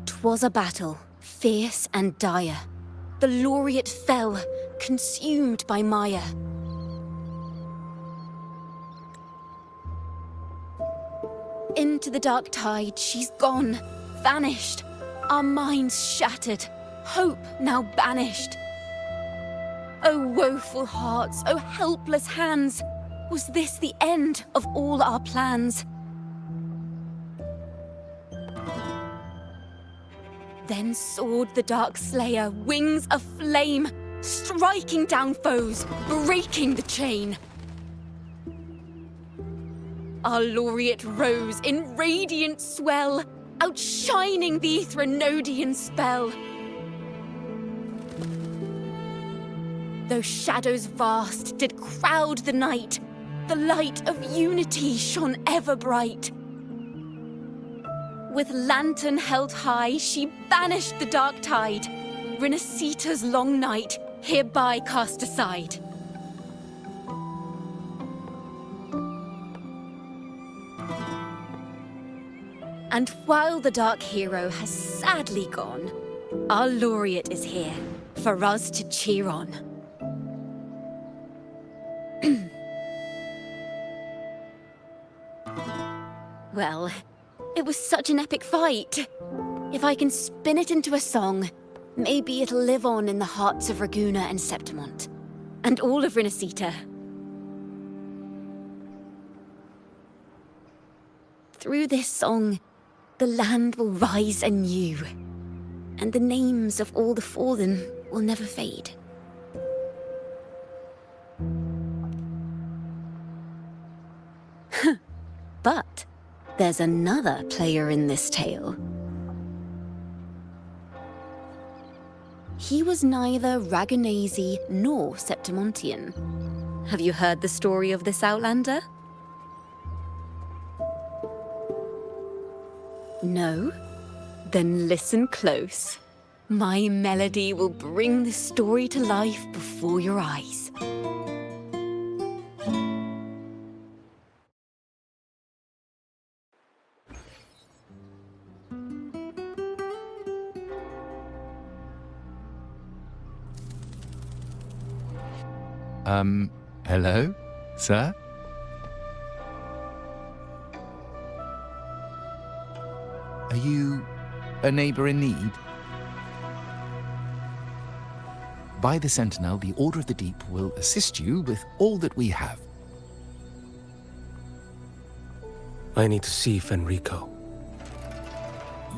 'Twas a battle, fierce and dire. The laureate fell, consumed by mire. Into the dark tide she's gone, vanished. Our minds shattered, hope now banished. O woeful hearts, O helpless hands, was this the end of all our plans? Then soared the dark slayer, wings aflame, striking down foes, breaking the chain. Our laureate rose in radiant swell, outshining the Threnodian spell. Though shadows vast did crowd the night, the light of unity shone ever bright. With lantern held high, she banished the dark tide, Rinescita's long night, hereby cast aside. And while the dark hero has sadly gone, our laureate is here for us to cheer on. Well, it was such an epic fight. If I can spin it into a song, maybe it'll live on in the hearts of Ragusa and Septimont, and all of Rinescita. Through this song, the land will rise anew, and the names of all the fallen will never fade. But there's another player in this tale. He was neither Ragunese nor Septimontian. Have you heard the story of this outlander? No? Then listen close. My melody will bring the story to life before your eyes. Hello, sir? Are you a neighbor in need? By the Sentinel, the Order of the Deep will assist you with all that we have. I need to see Fenrico.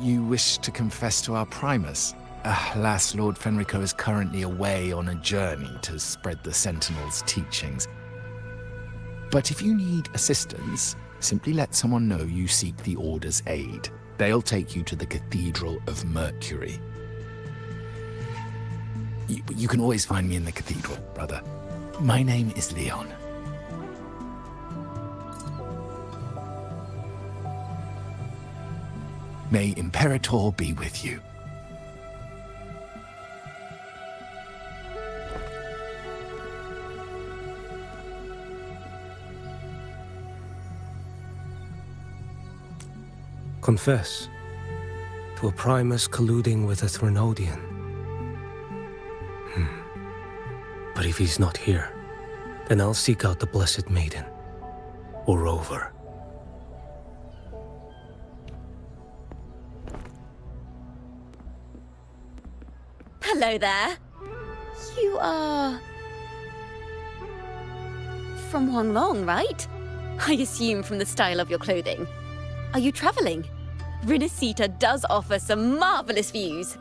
You wish to confess to our Primus? Alas, Lord Fenrico is currently away on a journey to spread the Sentinel's teachings. But if you need assistance, simply let someone know you seek the Order's aid. They'll take you to the Cathedral of Mercury. You can always find me in the cathedral, brother. My name is Leon. May Imperator be with you. Confess to a Primus colluding with a Threnodian. But if he's not here, then I'll seek out the Blessed Maiden, or Rover. Hello there. You are... from Huanglong, right? I assume from the style of your clothing. Are you traveling? Rinescita does offer some marvelous views.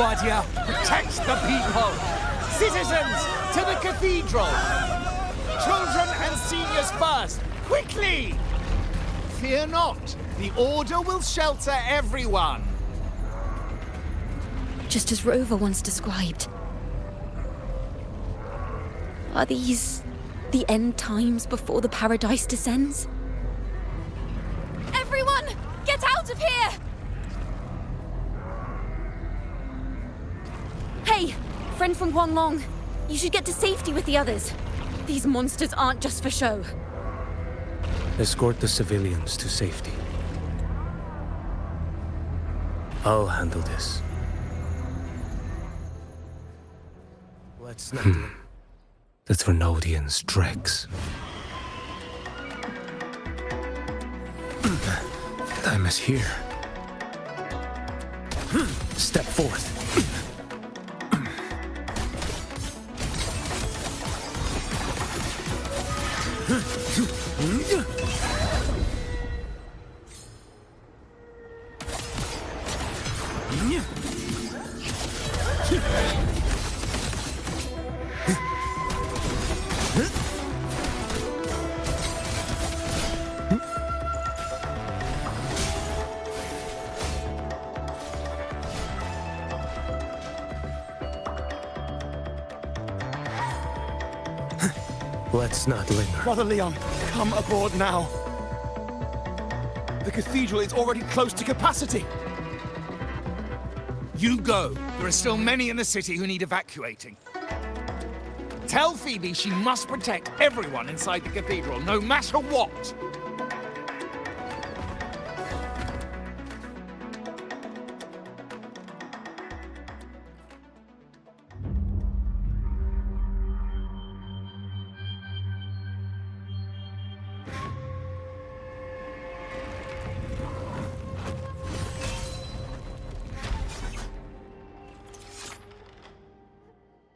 Guardia, protect the people! Citizens, to the cathedral! Children and seniors first! Quickly! Fear not, the Order will shelter everyone! Just as Rover once described. Are these the end times before the paradise descends? Everyone, get out of here! Hey, friend from Huanglong. You should get to safety with the others. These monsters aren't just for show. Escort the civilians to safety. I'll handle this. Let's not... The Thrunodians' dregs. Time is here. Step forth. Let's not linger. Brother Leon, come aboard now. The cathedral is already close to capacity. You go. There are still many in the city who need evacuating. Tell Phoebe she must protect everyone inside the cathedral, no matter what.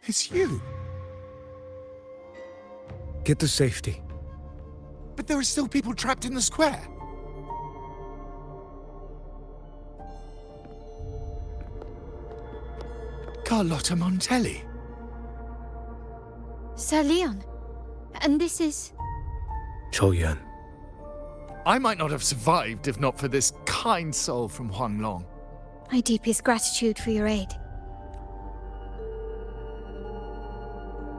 It's you. Get to safety. But there are still people trapped in the square. Carlotta Montelli. Sir Leon. And this is... Choyan. I might not have survived if not for this kind soul from Huanglong. My deepest gratitude for your aid.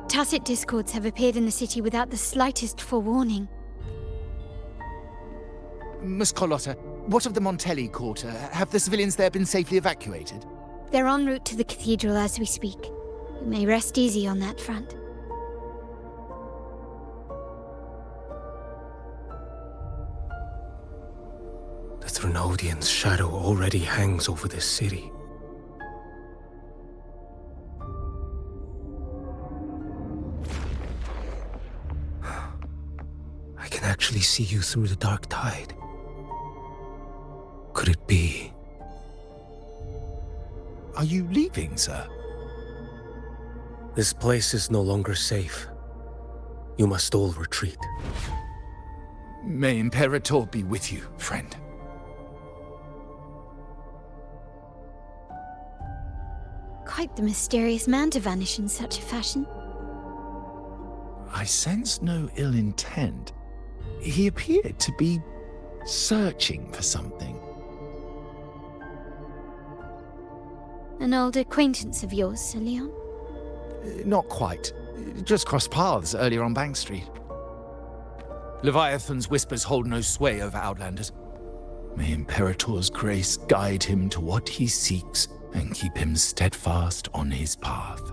Tacit discords have appeared in the city without the slightest forewarning. Miss Carlotta, what of the Montelli quarter? Have the civilians there been safely evacuated? They're en route to the cathedral as we speak. You may rest easy on that front. The Thrunodians' shadow already hangs over this city. I can actually see you through the dark tide. Could it be? Are you leaving, sir? This place is no longer safe. You must all retreat. May Imperator be with you, friend. Quite the mysterious man to vanish in such a fashion. I sense no ill intent. He appeared to be searching for something. An old acquaintance of yours, Sir Leon? Not quite. Just crossed paths earlier on Bank Street. Leviathan's whispers hold no sway over Outlanders. May Imperator's grace guide him to what he seeks and keep him steadfast on his path.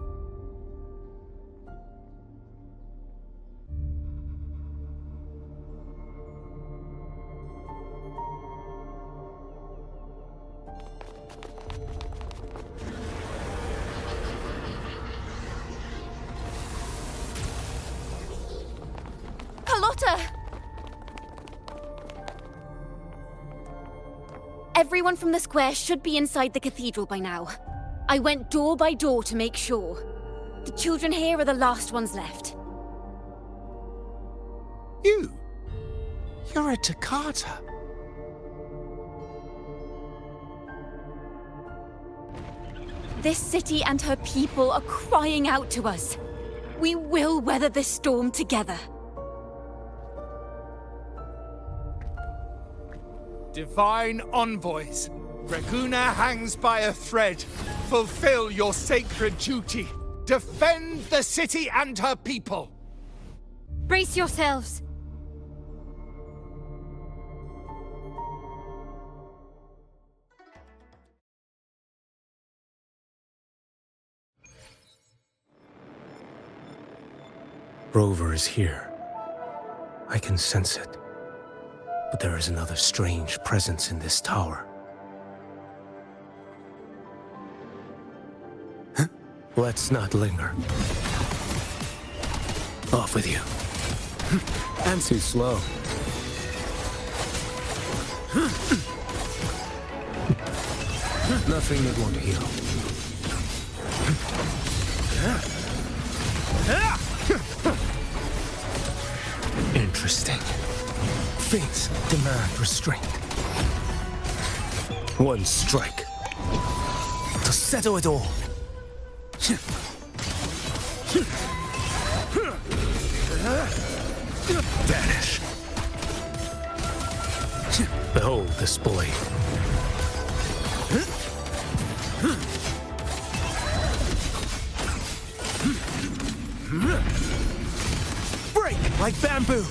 Carlotta! Everyone from the square should be inside the cathedral by now. I went door by door to make sure. The children here are the last ones left. You're a Toccata. This city and her people are crying out to us. We will weather this storm together. Divine envoys, Reguna hangs by a thread. Fulfill your sacred duty. Defend the city and her people. Brace yourselves. Rover is here. I can sense it. But there is another strange presence in this tower. Huh? Let's not linger. Off with you. I'm too slow. Nothing that won't heal. Interesting. Fates demand restraint. One strike to settle it all. Vanish. Behold this blade. Break like bamboo.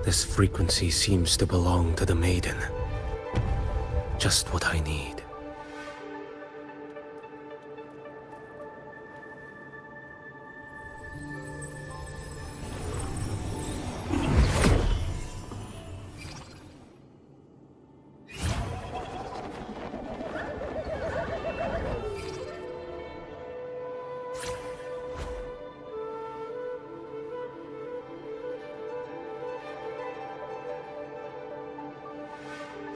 This frequency seems to belong to the maiden. Just what I need.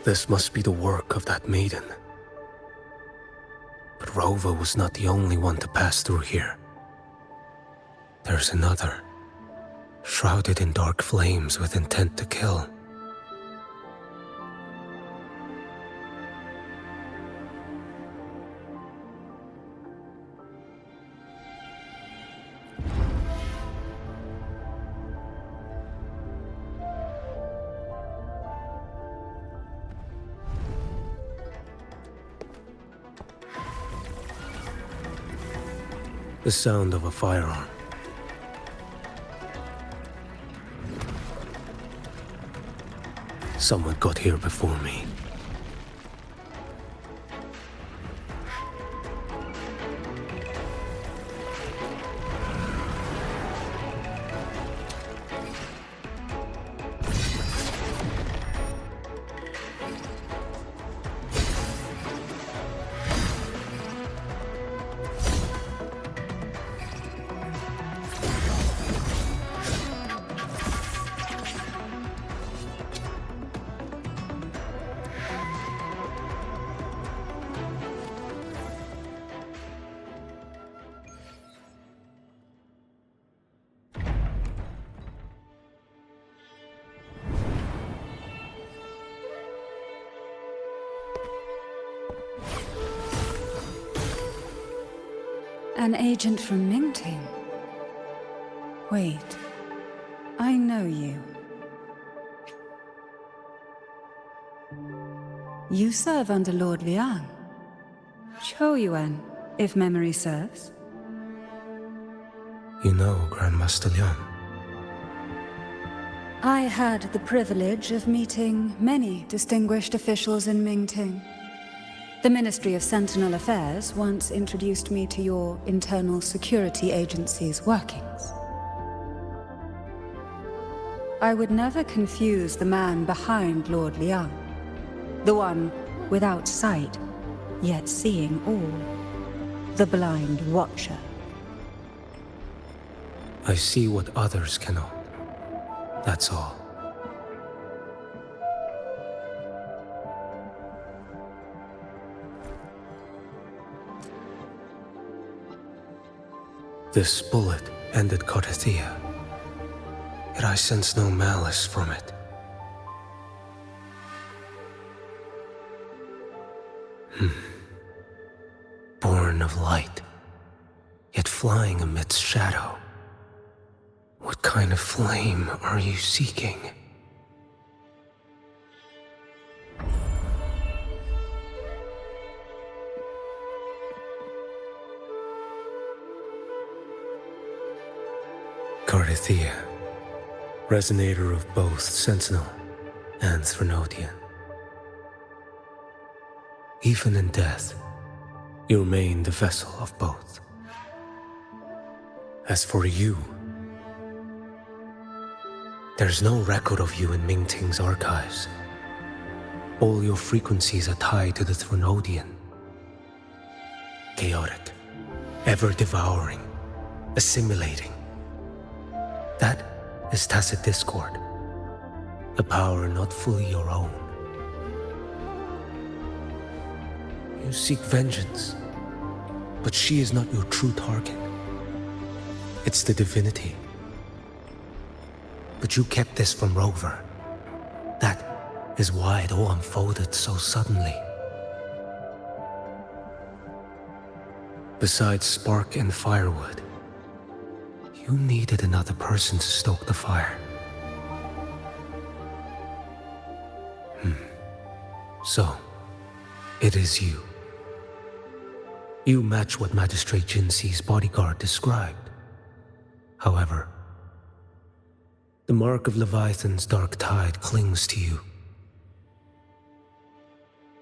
This must be the work of that maiden. But Rover was not the only one to pass through here. There's another, shrouded in dark flames with intent to kill. The sound of a firearm. Someone got here before me. An agent from Mingting? Wait, I know you. You serve under Lord Liang. Choyuan, if memory serves. You know Grandmaster Liang. I had the privilege of meeting many distinguished officials in Mingting. The Ministry of Sentinel Affairs once introduced me to your internal security agency's workings. I would never confuse the man behind Lord Liang, the one without sight, yet seeing all, the blind watcher. I see what others cannot. That's all. This bullet ended Cartethyia, yet I sense no malice from it. Born of light, yet flying amidst shadow. What kind of flame are you seeking? Cartethyia, resonator of both Sentinel and Threnodian. Even in death, you remain the vessel of both. As for you, there's no record of you in Mingting's archives. All your frequencies are tied to the Threnodian. Chaotic, ever-devouring, assimilating. That is tacit discord, a power not fully your own. You seek vengeance, but she is not your true target. It's the divinity. But you kept this from Rover. That is why it all unfolded so suddenly. Besides spark and firewood, you needed another person to stoke the fire. So, it is you. You match what Magistrate Jinxi's bodyguard described. However, the mark of Leviathan's dark tide clings to you.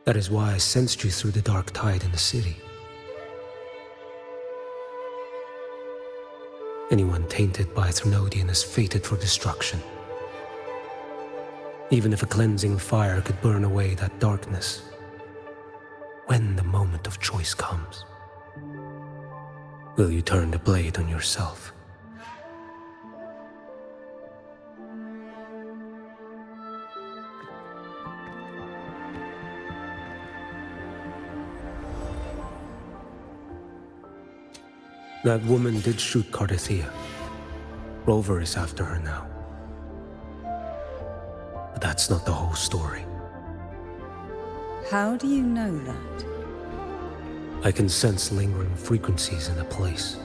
That is why I sensed you through the dark tide in the city. Anyone tainted by Threnodian is fated for destruction. Even if a cleansing fire could burn away that darkness, when the moment of choice comes, will you turn the blade on yourself? That woman did shoot Cartethyia. Rover is after her now. But that's not the whole story. How do you know that? I can sense lingering frequencies in the place.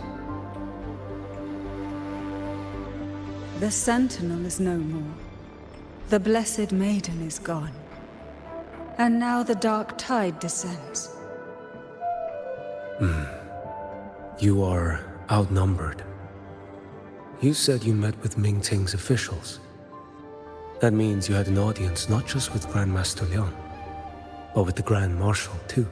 The Sentinel is no more. The Blessed Maiden is gone. And now the dark tide descends. You are outnumbered. You said you met with Mingting's officials. That means you had an audience not just with Grandmaster Leon, but with the Grand Marshal too.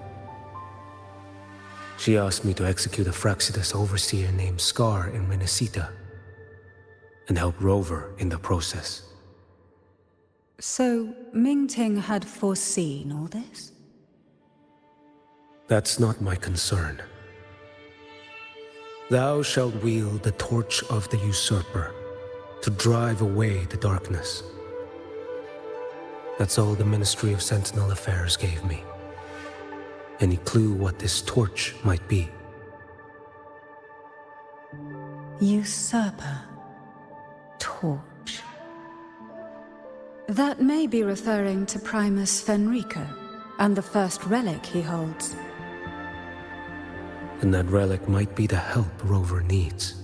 She asked me to execute a Fraxidus overseer named Scar in Rinescita, and help Rover in the process. So, Mingting had foreseen all this? That's not my concern. Thou shalt wield the torch of the usurper to drive away the darkness. That's all the Ministry of Sentinel Affairs gave me. Any clue what this torch might be? Usurper. Torch. That may be referring to Primus Fenrico and the first relic he holds. And that relic might be the help Rover needs.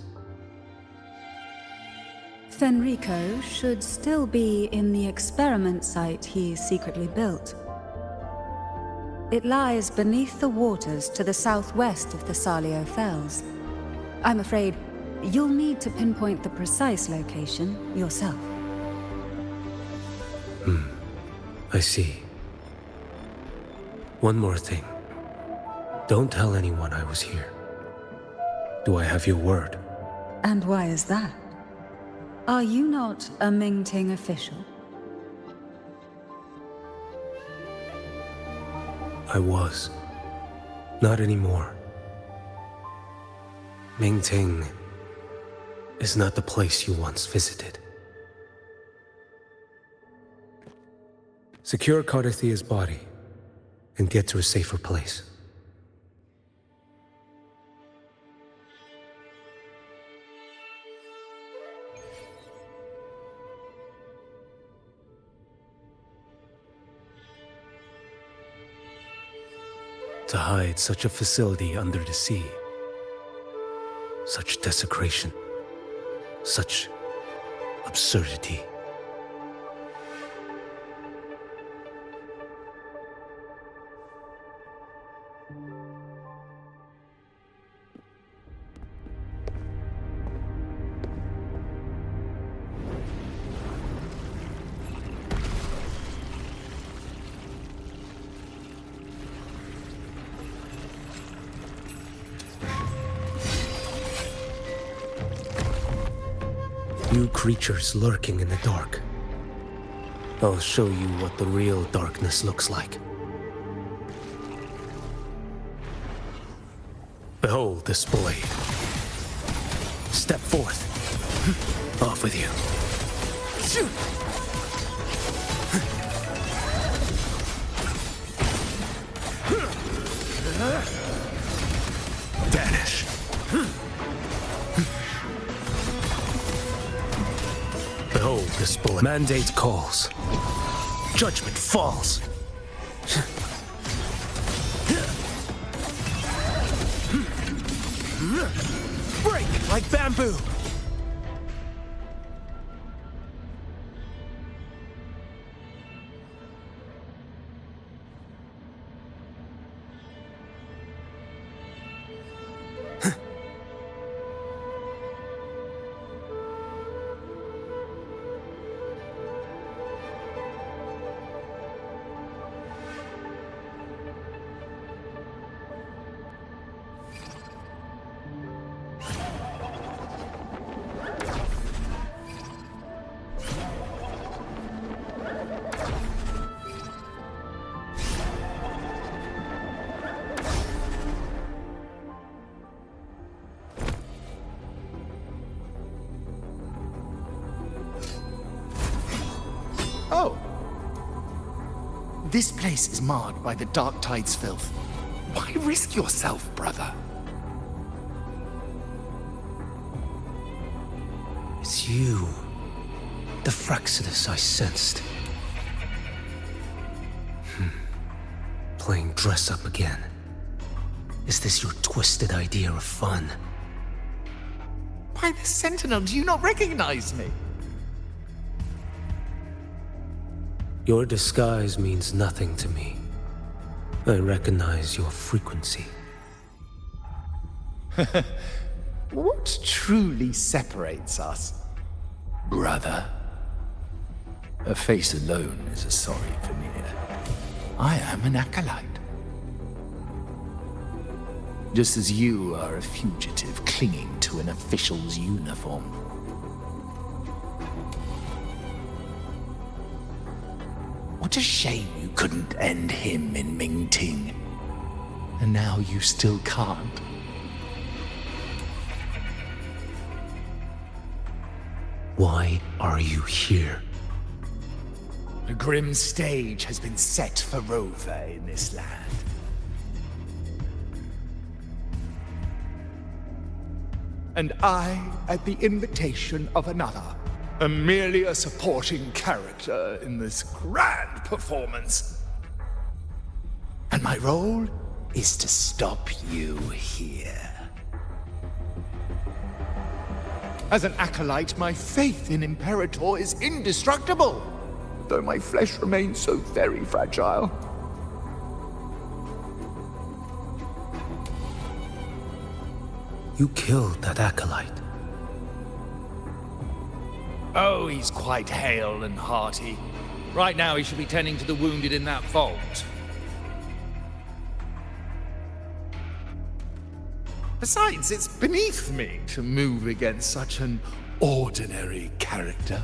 Fenrico should still be in the experiment site he secretly built. It lies beneath the waters to the southwest of the Salio Fells. I'm afraid you'll need to pinpoint the precise location yourself. I see. One more thing. Don't tell anyone I was here. Do I have your word? And why is that? Are you not a Mingting official? I was. Not anymore. Mingting is not the place you once visited. Secure Cartethia's body and get to a safer place. To hide such a facility under the sea. Such desecration. Such absurdity. You creatures lurking in the dark. I'll show you what the real darkness looks like. Behold this boy. Step forth. Off with you. Vanish. Behold this bullet. Mandate calls. Judgment falls. Break like bamboo. Oh. This place is marred by the Dark Tide's filth. Why risk yourself, brother? It's you. The Fraxidus I sensed. Playing dress up again. Is this your twisted idea of fun? By the Sentinel, do you not recognize me? Your disguise means nothing to me. I recognize your frequency. What truly separates us, brother? A face alone is a sorry veneer. I am an acolyte. Just as you are a fugitive clinging to an official's uniform. What a shame you couldn't end him in Mingting. And now you still can't. Why are you here? A grim stage has been set for Rover in this land. And I, at the invitation of another, am merely a supporting character in this grand performance. And my role is to stop you here. As an acolyte, my faith in Imperator is indestructible, though my flesh remains so very fragile. You killed that acolyte. Oh, he's quite hale and hearty. Right now he should be tending to the wounded in that vault. Besides, it's beneath me to move against such an ordinary character.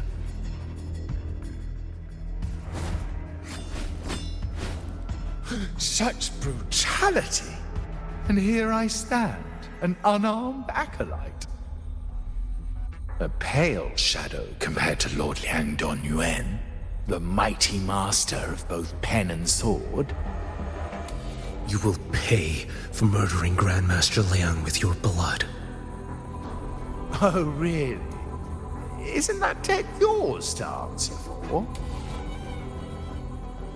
Such brutality! And here I stand, an unarmed acolyte. A pale shadow compared to Lord Liang Don Yuan, the mighty master of both pen and sword. You will pay for murdering Grandmaster Liang with your blood. Oh, really? Isn't that tech yours to answer for?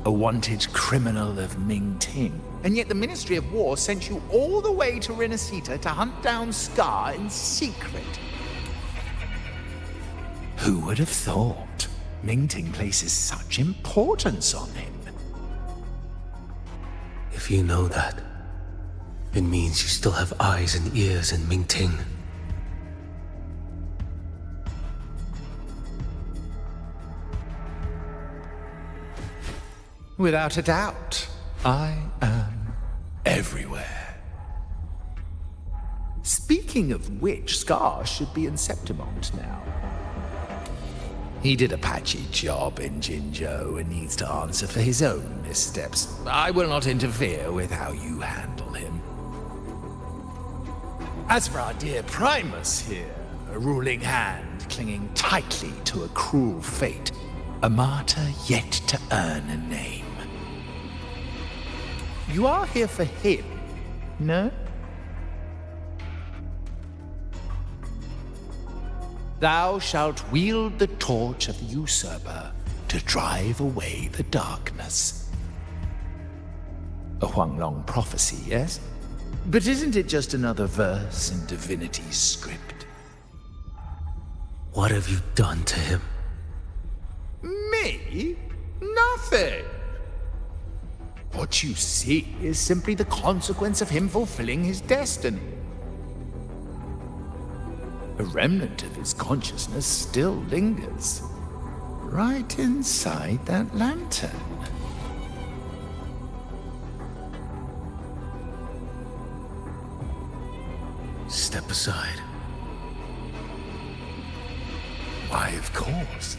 a wanted criminal of Mingting. And yet the Ministry of War sent you all the way to Rinascita to hunt down Scar in secret. Who would have thought Mingting places such importance on him? If you know that, it means you still have eyes and ears in Mingting. Without a doubt, I am everywhere. Speaking of which, Scar should be in Septimont now. He did a patchy job in Jinzhou and needs to answer for his own missteps. I will not interfere with how you handle him. As for our dear Primus here, a ruling hand clinging tightly to a cruel fate, a martyr yet to earn a name. You are here for him, no? Thou shalt wield the torch of the usurper to drive away the darkness. A Huanglong prophecy, yes? But isn't it just another verse in Divinity's script? What have you done to him? Me? Nothing. What you see is simply the consequence of him fulfilling his destiny. A remnant of his consciousness still lingers, right inside that lantern. Step aside. Why, of course.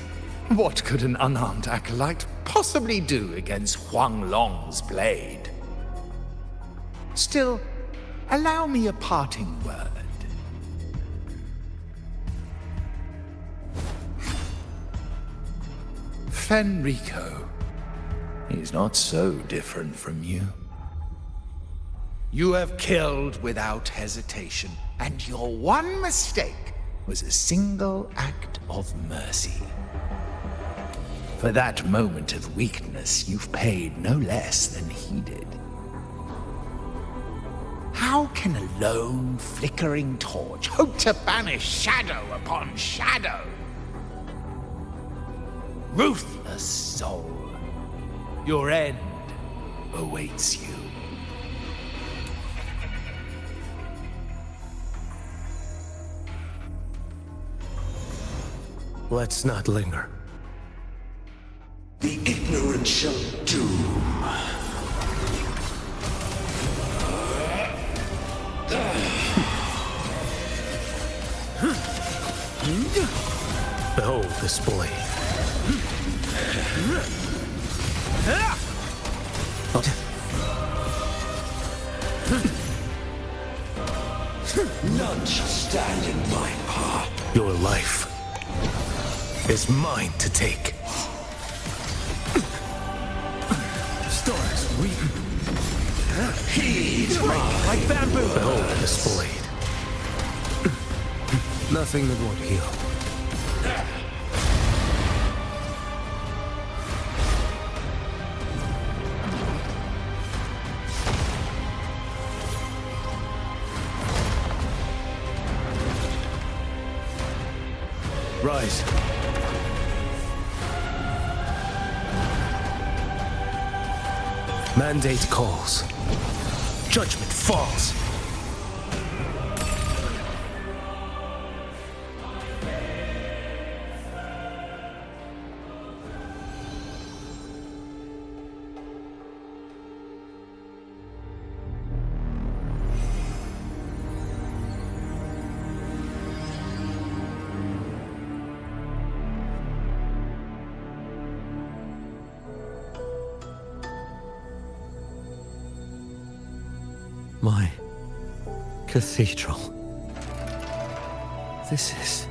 What could an unarmed acolyte possibly do against Huanglong's blade? Still, allow me a parting word. Fenrico is not so different from you. You have killed without hesitation, and your one mistake was a single act of mercy. For that moment of weakness, you've paid no less than he did. How can a lone, flickering torch hope to banish shadow upon shadow? Ruthless soul, your end awaits you. Let's not linger. The ignorant shall doom. Behold this blade. None shall stand in my path. Your life is mine to take. Stars weep. Heed mine. Like bamboo. Behold this blade. Nothing that won't heal. Rise. Mandate calls. Judgment falls. My cathedral. This is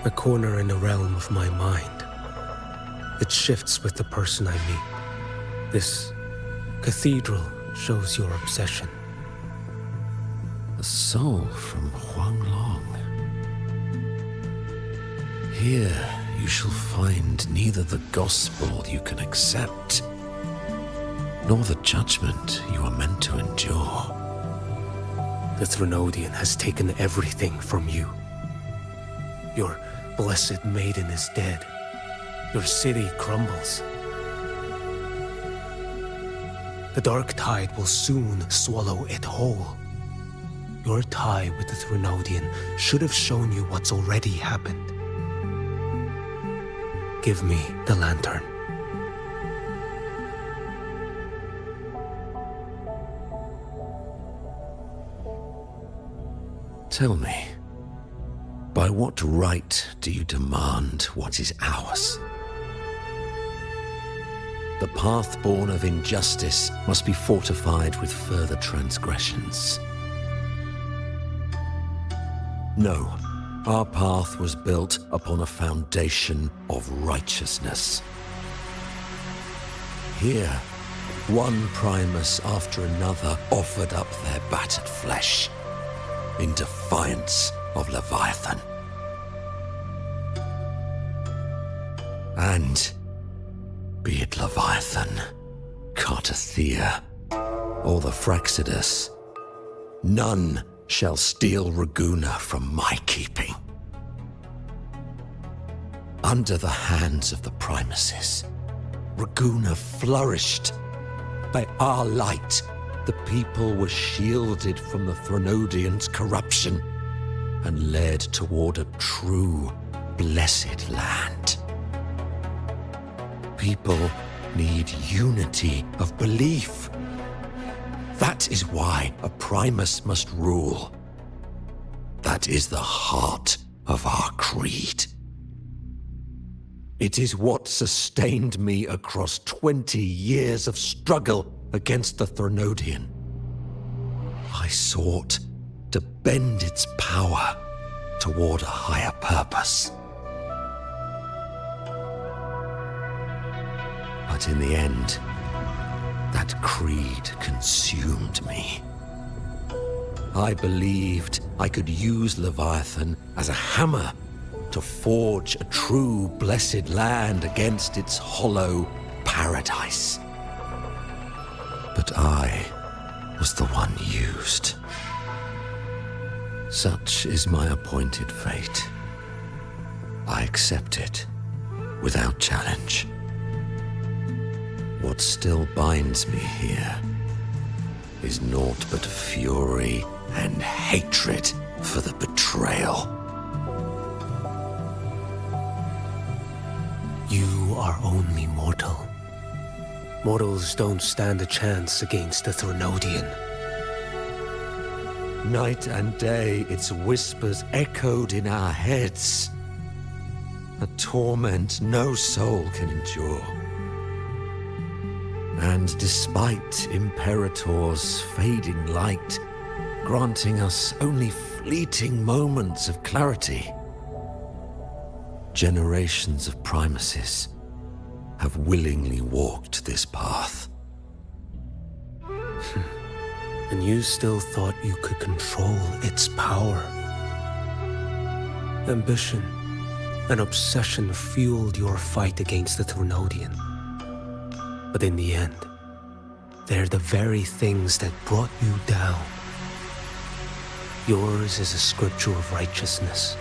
A corner in the realm of my mind. It shifts with the person I meet. This cathedral shows your obsession. a soul from Huanglong. Here you shall find neither the gospel you can accept, nor the judgment you are meant to endure. The Threnodian has taken everything from you. Your blessed maiden is dead. Your city crumbles. The dark tide will soon swallow it whole. Your tie with the Threnodian should have shown you what's already happened. Give me the lantern. Tell me, by what right do you demand what is ours? The path born of injustice must be fortified with further transgressions. No, our path was built upon a foundation of righteousness. Here, one Primus after another offered up their battered flesh in defiance of Leviathan. And be it Leviathan, Cartethyia, or the Fraxidus, none shall steal Raguna from my keeping. Under the hands of the Primuses, Raguna flourished. By our light, the people were shielded from the Threnodians' corruption and led toward a true, blessed land. People need unity of belief. That is why a Primus must rule. That is the heart of our creed. It is what sustained me across 20 years of struggle against the Threnodian. I sought to bend its power toward a higher purpose. But in the end, that creed consumed me. I believed I could use Leviathan as a hammer to forge a true blessed land against its hollow paradise. But I was the one used. Such is my appointed fate. I accept it without challenge. What still binds me here is naught but fury and hatred for the betrayal. You are only mortal. Mortals don't stand a chance against the Threnodian. Night and day, its whispers echoed in our heads. A torment no soul can endure. And despite Imperator's fading light, granting us only fleeting moments of clarity, generations of Primuses have willingly walked this path. And you still thought you could control its power. Ambition and obsession fueled your fight against the Threnodian. But in the end, they're the very things that brought you down. Yours is a scripture of righteousness,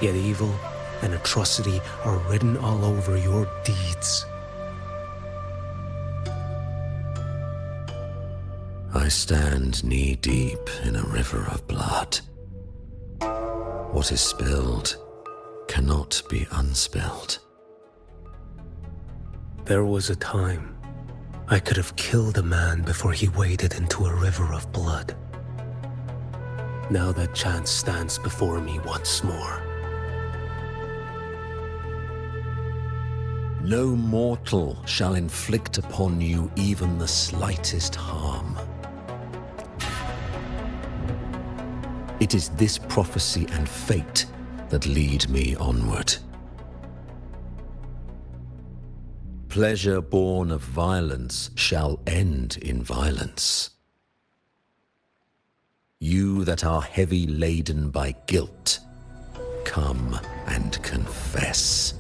yet evil and atrocity are written all over your deeds. I stand knee-deep in a river of blood. What is spilled cannot be unspilled. There was a time I could have killed a man before he waded into a river of blood. Now that chance stands before me once more. No mortal shall inflict upon you even the slightest harm. It is this prophecy and fate that lead me onward. Pleasure born of violence shall end in violence. You that are heavy laden by guilt, come and confess.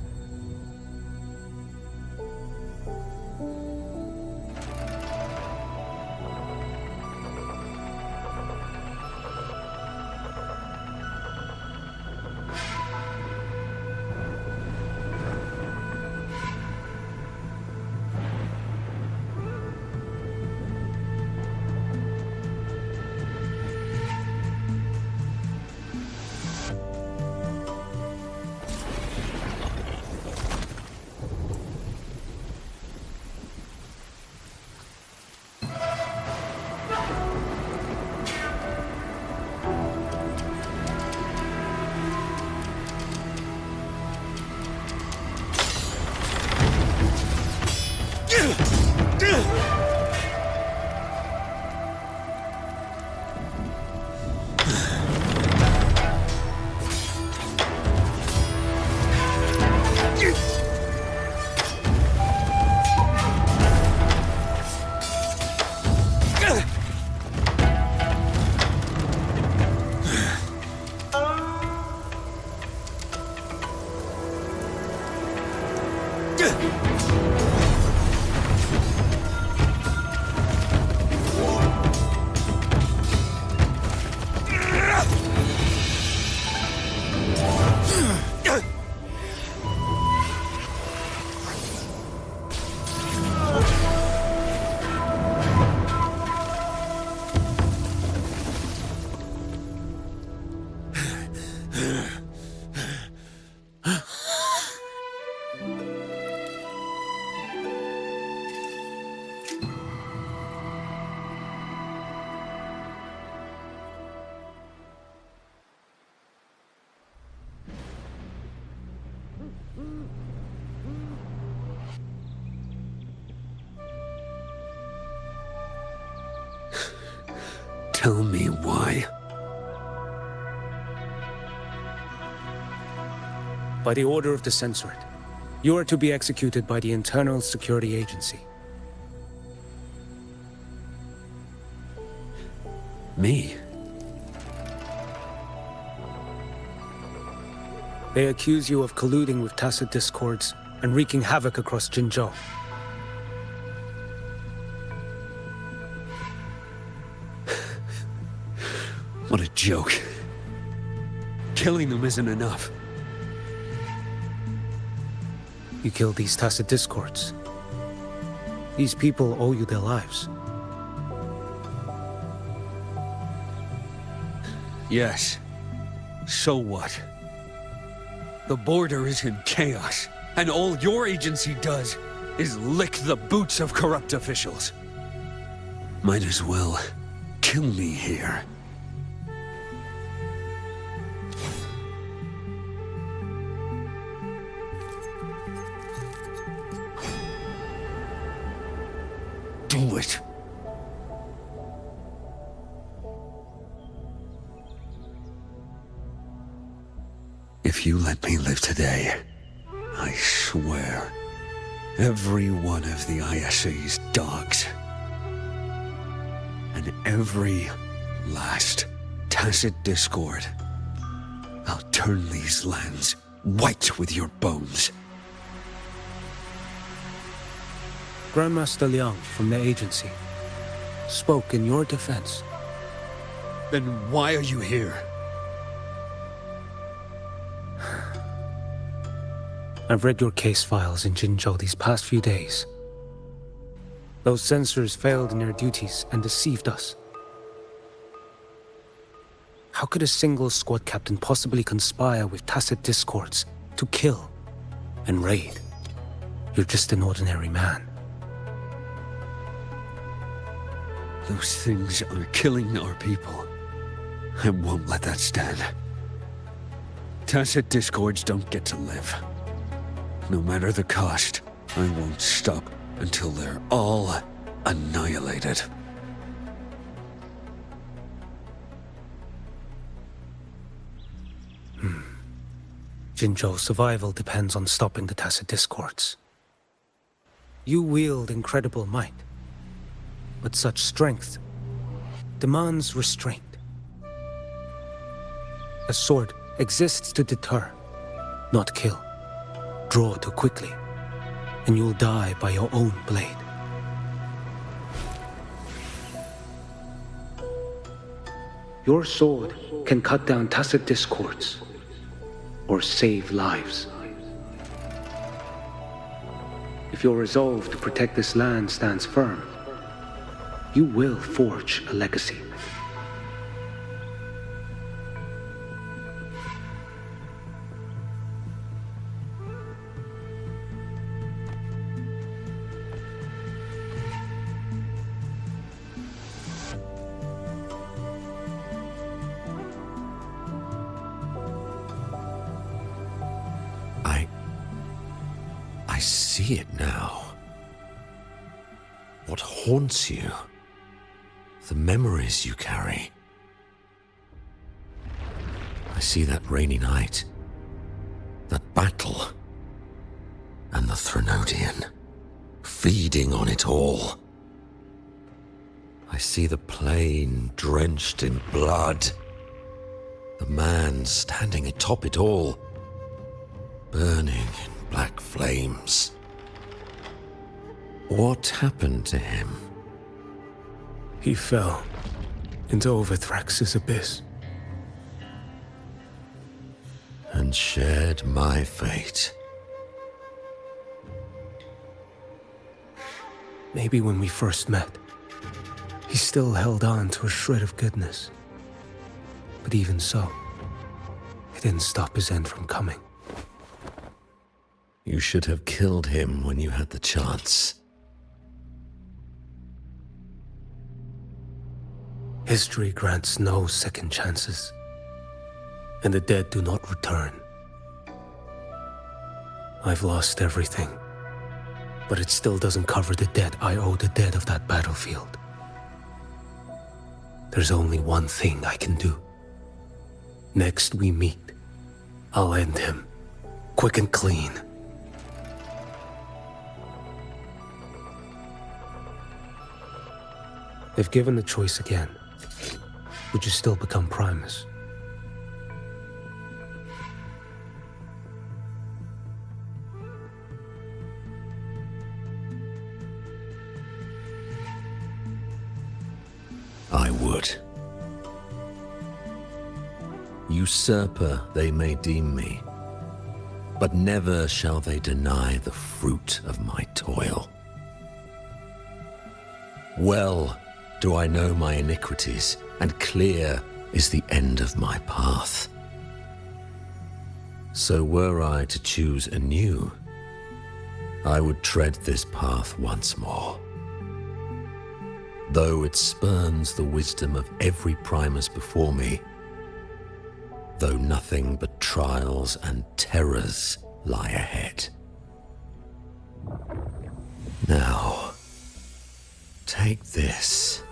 Tell me why. By the order of the Censorate, you are to be executed by the Internal Security Agency. Me? They accuse you of colluding with tacit discords and wreaking havoc across Jinzhou. What a joke. Killing them isn't enough. You killed these tacit discords. These people owe you their lives. Yes. So what? The border is in chaos, and all your agency does is lick the boots of corrupt officials. Might as well kill me here. Do it. If you let me live today, I swear, every one of the ISA's dogs, and every last tacit discord, I'll turn these lands white with your bones. Grandmaster Liang from the agency spoke in your defense. Then why are you here? I've read your case files in Jinzhou these past few days. Those censors failed in their duties and deceived us. How could a single squad captain possibly conspire with tacit discords to kill and raid? You're just an ordinary man. Those things are killing our people. I won't let that stand. Tacit discords don't get to live. No matter the cost, I won't stop until they're all annihilated. Jinzhou's survival depends on stopping the tacit discords. You wield incredible might, but such strength demands restraint. A sword exists to deter, not kill. Draw too quickly, and you'll die by your own blade. Your sword can cut down tacit discords, or save lives. If your resolve to protect this land stands firm, you will forge a legacy. I see it now. What haunts you? The memories you carry. I see that rainy night, that battle, and the Threnodian, feeding on it all. I see the plain drenched in blood, the man standing atop it all, burning in black flames. What happened to him? He fell into Overthrax's abyss. And shared my fate. Maybe when we first met, he still held on to a shred of goodness. But even so, it didn't stop his end from coming. You should have killed him when you had the chance. History grants no second chances, and the dead do not return. I've lost everything, but it still doesn't cover the debt I owe the dead of that battlefield. There's only one thing I can do. Next we meet, I'll end him, quick and clean. If given the choice again, would you still become Primus? I would. Usurper they may deem me, but never shall they deny the fruit of my toil. Well do I know my iniquities, and clear is the end of my path. So were I to choose anew, I would tread this path once more. Though it spurns the wisdom of every Primus before me, though nothing but trials and terrors lie ahead. Now, take this.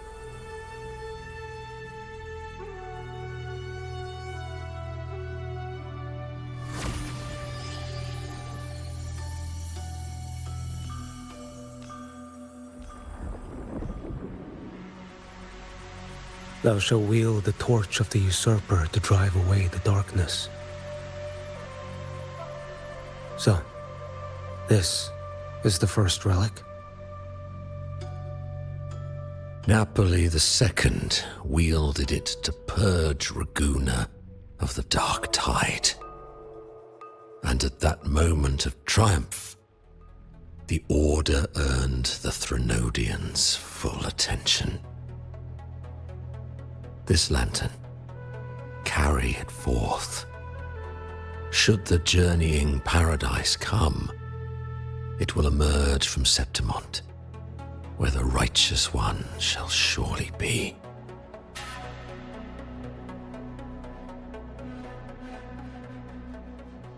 Thou shalt wield the torch of the usurper to drive away the darkness. So, this is the first relic? Napoli II wielded it to purge Ragusa of the dark tide. And at that moment of triumph, the Order earned the Threnodians' full attention. This lantern, carry it forth. Should the journeying paradise come, it will emerge from Septimont, where the righteous one shall surely be.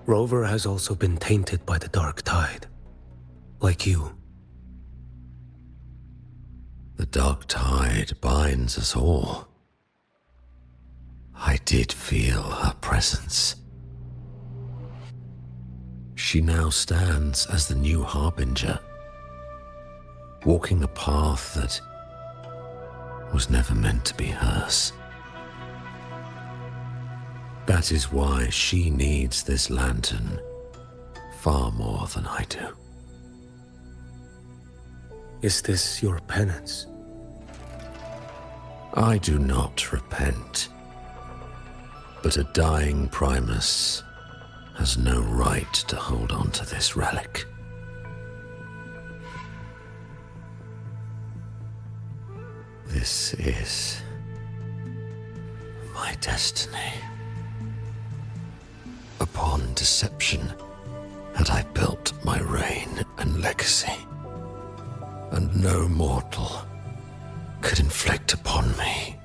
Rover has also been tainted by the dark tide, like you. The dark tide binds us all. I did feel her presence. She now stands as the new harbinger, walking a path that was never meant to be hers. That is why she needs this lantern far more than I do. Is this your penance? I do not repent, but a dying Primus has no right to hold on to this relic. This is my destiny. Upon deception had I built my reign and legacy, and no mortal could inflict upon me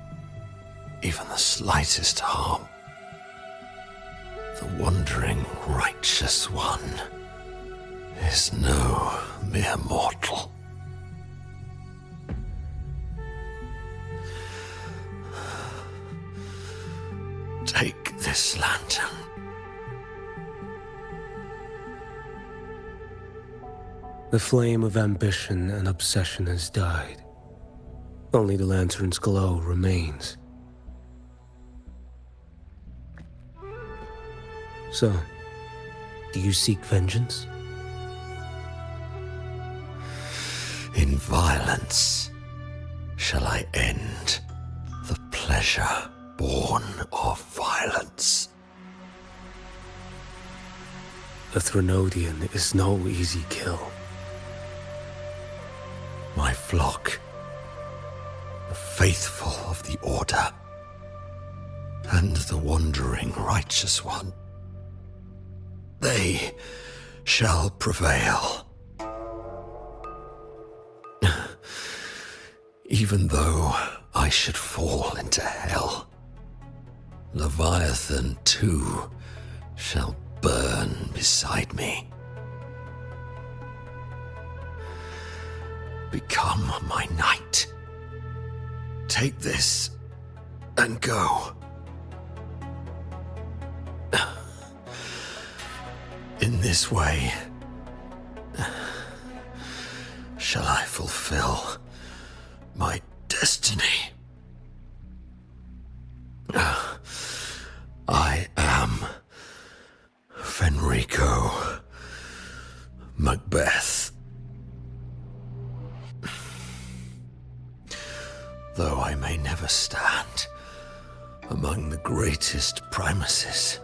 even the slightest harm. The wandering righteous one is no mere mortal. Take this lantern. The flame of ambition and obsession has died. Only the lantern's glow remains. So, do you seek vengeance? In violence shall I end the pleasure born of violence. A Threnodian is no easy kill. My flock, the faithful of the Order, and the wandering righteous one, they shall prevail. Even though I should fall into hell, Leviathan too shall burn beside me. Become my knight. Take this and go. In this way, shall I fulfill my destiny. I am Fenrico Macbeth. Though I may never stand among the greatest Primuses,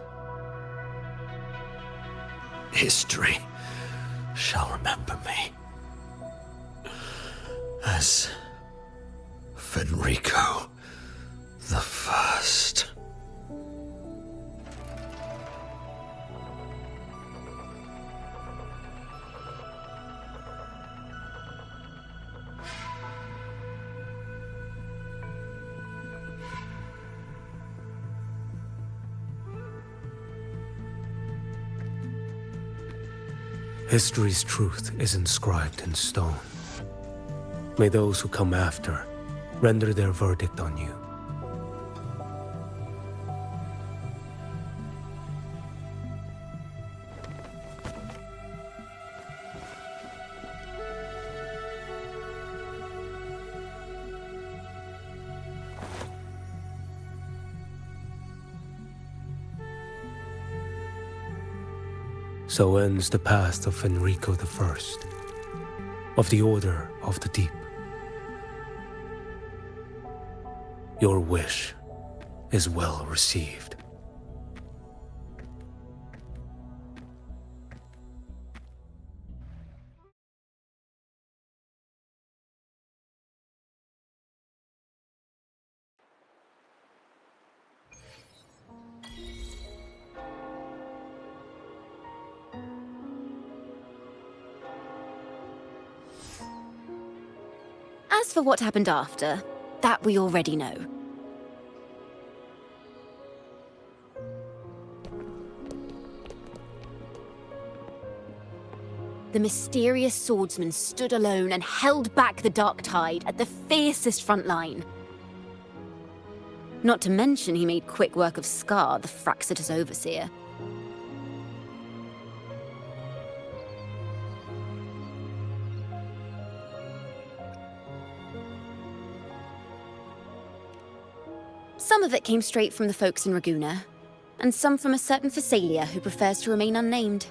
history shall remember me as Fenrico the First. History's truth is inscribed in stone. May those who come after render their verdict on you. So ends the past of Fenrico I, of the Order of the Deep. Your wish is well received. As for what happened after, that we already know. The mysterious swordsman stood alone and held back the dark tide at the fiercest front line. Not to mention he made quick work of Scar, the Fraxitus overseer. Some of it came straight from the folks in Raguna, and some from a certain Phasalia who prefers to remain unnamed.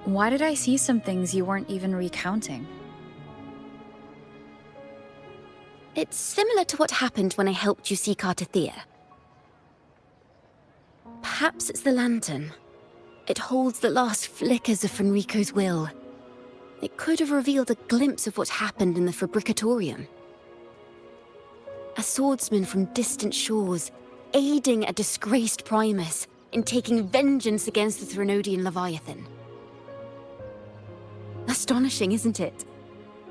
Why did I see some things you weren't even recounting? It's similar to what happened when I helped you see Cartethyia. Perhaps it's the lantern. It holds the last flickers of Fenrico's will. It could have revealed a glimpse of what happened in the Fabricatorium. A swordsman from distant shores, aiding a disgraced Primus in taking vengeance against the Threnodian Leviathan. Astonishing, isn't it?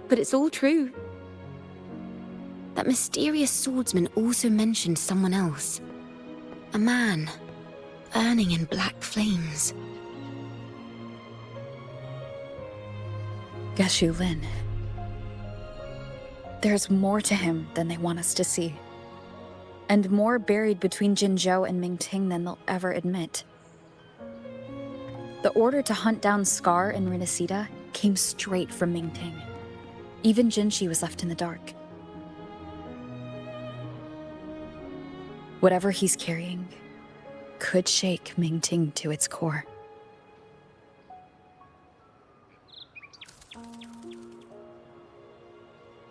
But it's all true. That mysterious swordsman also mentioned someone else. A man, burning in black flames. Geshu Lin. There's more to him than they want us to see. And more buried between Jinzhou and Mingting than they'll ever admit. The order to hunt down Scar and Rinescita came straight from Mingting. Even Jinshi was left in the dark. Whatever he's carrying could shake Mingting to its core.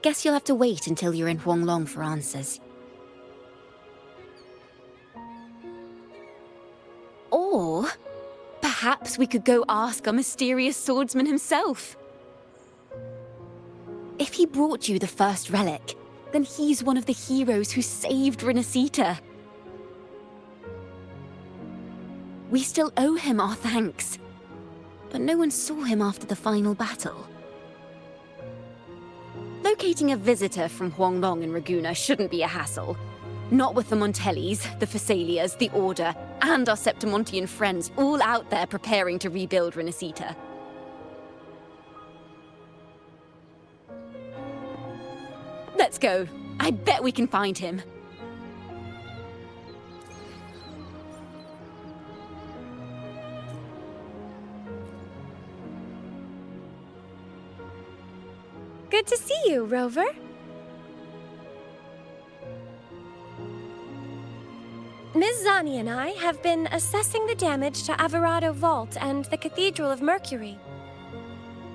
Guess you'll have to wait until you're in Huanglong for answers. Or perhaps we could go ask our mysterious swordsman himself. If he brought you the first relic, then he's one of the heroes who saved Rinescita. We still owe him our thanks, but no one saw him after the final battle. Locating a visitor from Huanglong and Raguna shouldn't be a hassle. Not with the Montellis, the Phasalias, the Order, and our Septimontian friends all out there preparing to rebuild Rinescita. Let's go. I bet we can find him. Good to see you, Rover. Ms. Zani and I have been assessing the damage to Averado Vault and the Cathedral of Mercury.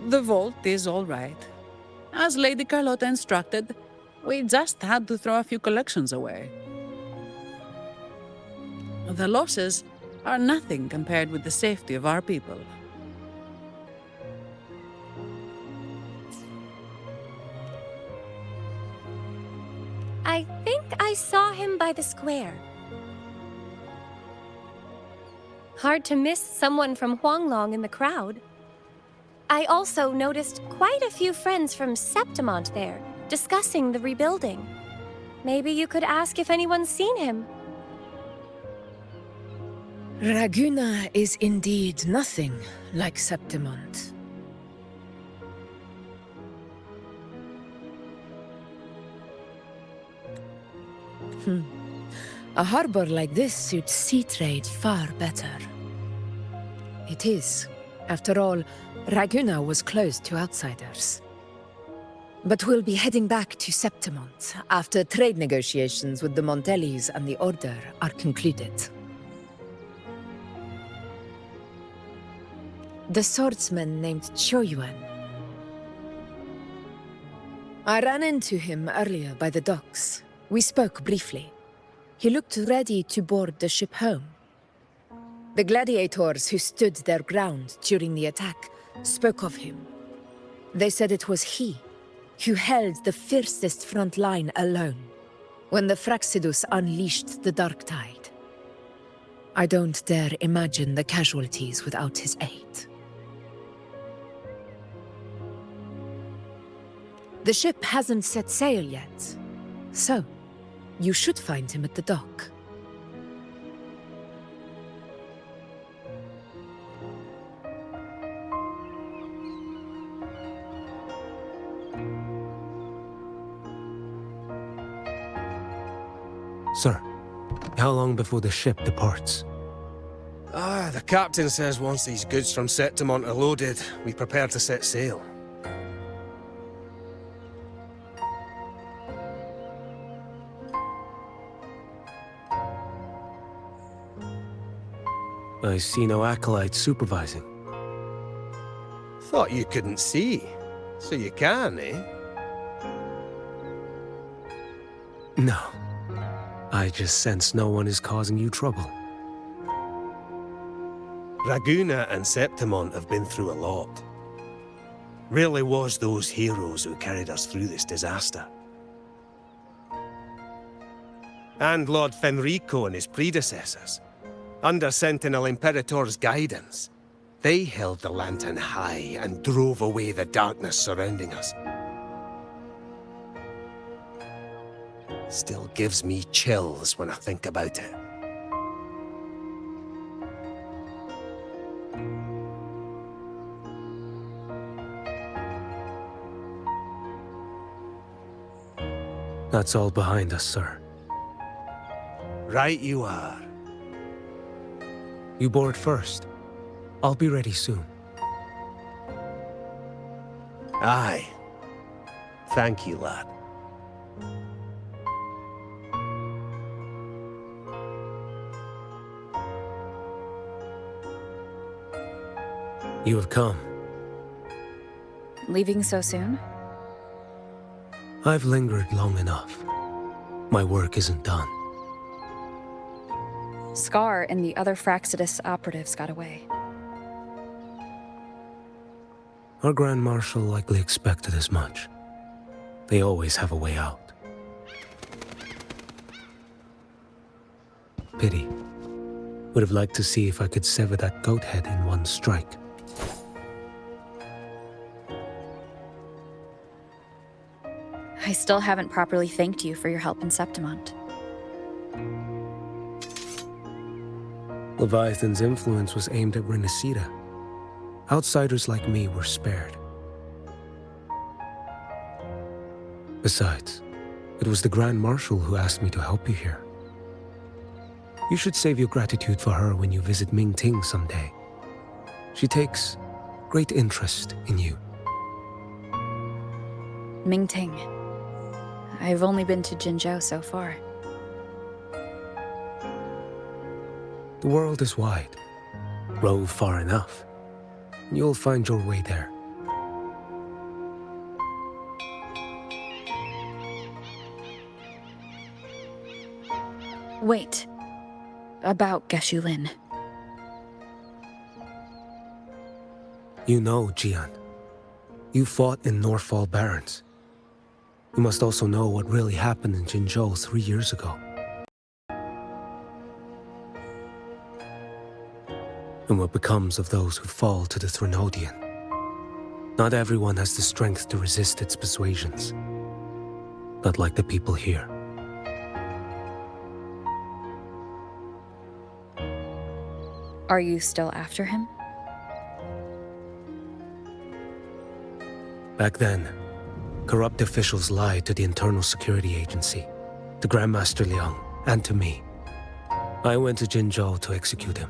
The vault is all right. As Lady Carlotta instructed, we just had to throw a few collections away. The losses are nothing compared with the safety of our people. I think I saw him by the square. Hard to miss someone from Huanglong in the crowd. I also noticed quite a few friends from Septimont there, discussing the rebuilding. Maybe you could ask if anyone's seen him. Raguna is indeed nothing like Septimont. A harbor like this suits sea trade far better. It is. After all, Raguna was closed to outsiders. But we'll be heading back to Septimont after trade negotiations with the Montellis and the Order are concluded. The swordsman named Choyuan. I ran into him earlier by the docks. We spoke briefly. He looked ready to board the ship home. The gladiators who stood their ground during the attack spoke of him. They said it was he who held the fiercest front line alone when the Fraxidus unleashed the Dark Tide. I don't dare imagine the casualties without his aid. The ship hasn't set sail yet, so you should find him at the dock. Sir, how long before the ship departs? The captain says once these goods from Septimont are loaded, we prepare to set sail. I see no acolytes supervising. Thought you couldn't see. So you can, eh? No. I just sense no one is causing you trouble. Raguna and Septimont have been through a lot. Really was those heroes who carried us through this disaster. And Lord Fenrico and his predecessors. Under Sentinel Imperator's guidance, they held the lantern high and drove away the darkness surrounding us. Still gives me chills when I think about it. That's all behind us, sir. Right you are. You board first. I'll be ready soon. Aye. Thank you, lad. You have come. Leaving so soon? I've lingered long enough. My work isn't done. Scar and the other Fraxidus operatives got away. Our Grand Marshal likely expected as much. They always have a way out. Pity. Would have liked to see if I could sever that goat head in one strike. I still haven't properly thanked you for your help in Septimont. Leviathan's influence was aimed at Rinescita. Outsiders like me were spared. Besides, it was the Grand Marshal who asked me to help you here. You should save your gratitude for her when you visit Mingting someday. She takes great interest in you. Mingting. I've only been to Jinzhou so far. The world is wide. Rove far enough, and you'll find your way there. Wait. About Geshu Lin. You know, Jian. You fought in Norfall Barrens. You must also know what really happened in Jinzhou 3 years ago. And what becomes of those who fall to the Threnodian. Not everyone has the strength to resist its persuasions. Not like the people here. Are you still after him? Back then, corrupt officials lied to the Internal Security Agency, to Grandmaster Liang, and to me. I went to Jinzhou to execute him.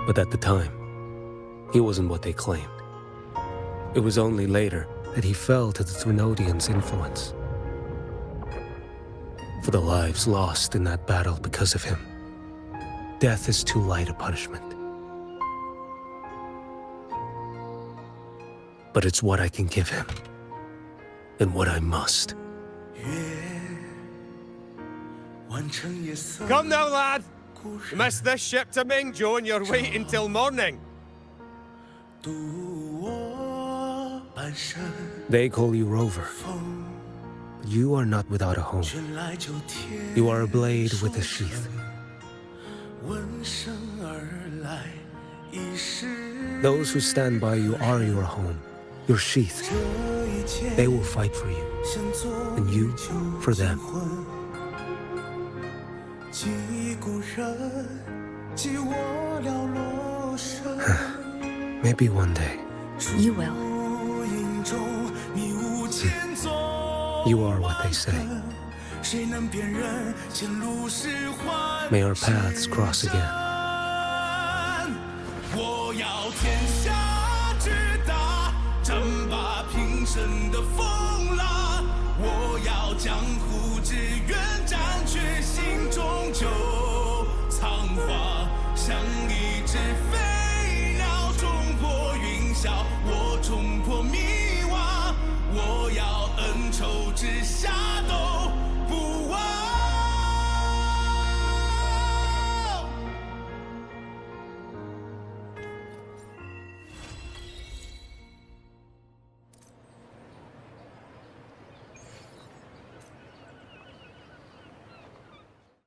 But at the time, he wasn't what they claimed. It was only later that he fell to the Threnodians' influence. For the lives lost in that battle because of him, death is too light a punishment. But it's what I can give him, and what I must. Come now, lad! You missed this ship to Mingzhou and you're waiting till morning. They call you Rover. But you are not without a home. You are a blade with a sheath. Those who stand by you are your home, your sheath. They will fight for you, and you for them. Maybe one day. You will. You are what they say. May our paths cross again. 我要天下之大，争霸平生的风浪。我要江湖之远，斩却心中旧藏花。相是非。